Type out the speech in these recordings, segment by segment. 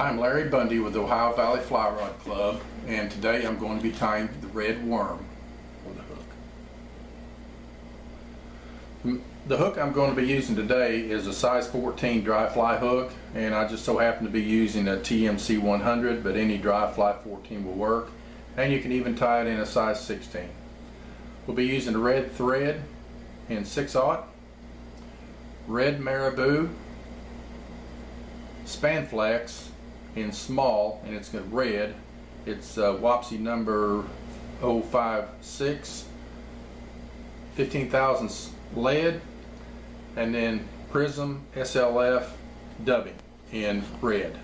I'm Larry Bundy with the Ohio Valley Fly Rod Club, and today I'm going to be tying the red worm on the hook. The hook I'm going to be using today is a size 14 dry fly hook, and I just so happen to be using a TMC 100, but any dry fly 14 will work, and you can even tie it in a size 16. We'll be using a red thread in 6/0, red marabou, Spanflex in small, and it's got red. It's Wapsi number 056, 15 thousandths lead, and then Prism SLF dubbing in red.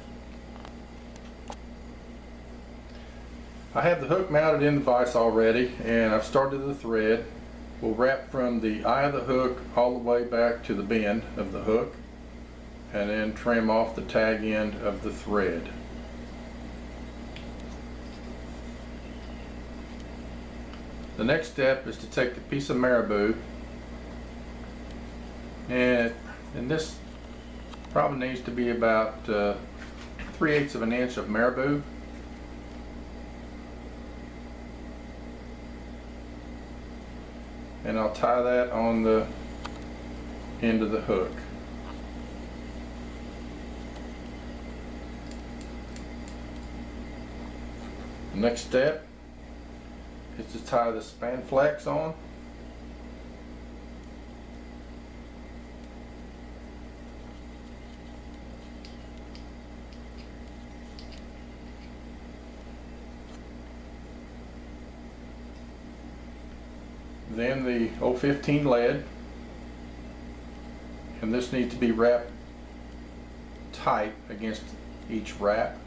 I have the hook mounted in the vise already, and I've started the thread. We'll wrap from the eye of the hook all the way back to the bend of the hook, and then trim off the tag end of the thread. The next step is to take the piece of marabou, and this probably needs to be about 3/8 of an inch of marabou. And I'll tie that on the end of the hook. The next step is to tie the Spanflex on. Then the 015 lead, and this needs to be wrapped tight against each wrap,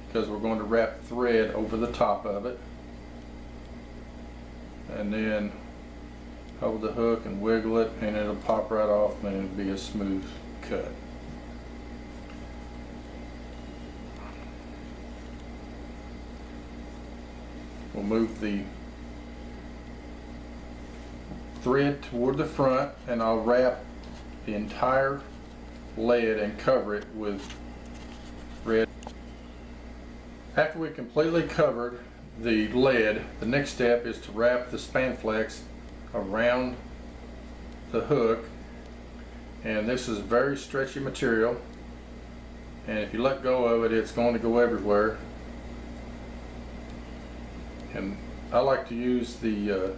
because we're going to wrap thread over the top of it, and then hold the hook and wiggle it, and it'll pop right off, and it'll be a smooth cut. We'll move the thread toward the front, and I'll wrap the entire lead and cover it with red. After we completely covered the lead, the next step is to wrap the Spanflex around the hook, and this is very stretchy material, and if you let go of it, it's going to go everywhere. And I like to use a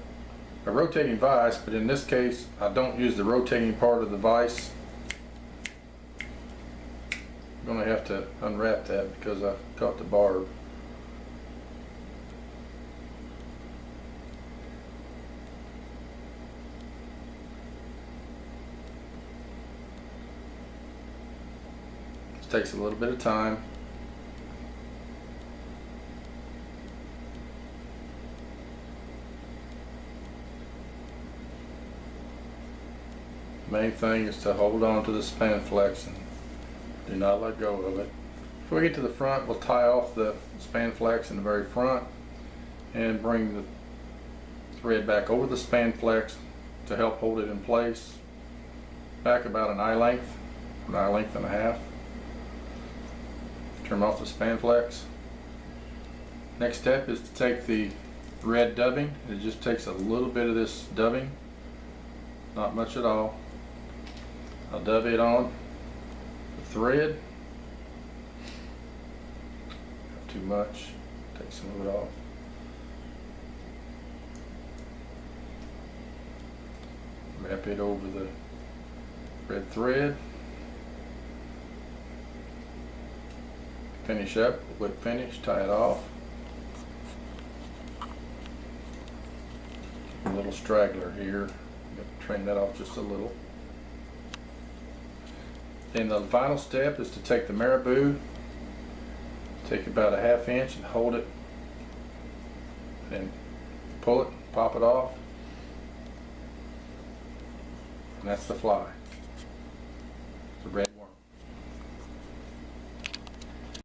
rotating vise, but in this case I don't use the rotating part of the vise. I'm going to have to unwrap that because I caught the barb. This takes a little bit of time. Main thing is to hold on to the Spanflex and do not let go of it. If we get to the front, we'll tie off the Spanflex in the very front and bring the thread back over the Spanflex to help hold it in place. Back about an eye length and a half. Turn off the Spanflex. Next step is to take the red dubbing. It just takes a little bit of this dubbing, not much at all. I'll dub it on the thread. Not too much, take some of it off. Wrap it over the red thread. Finish up, whip finish, tie it off. A little straggler here, trim that off just a little. Then the final step is to take the marabou, take about a 1/2 inch and hold it, and pull it, pop it off, and that's the fly.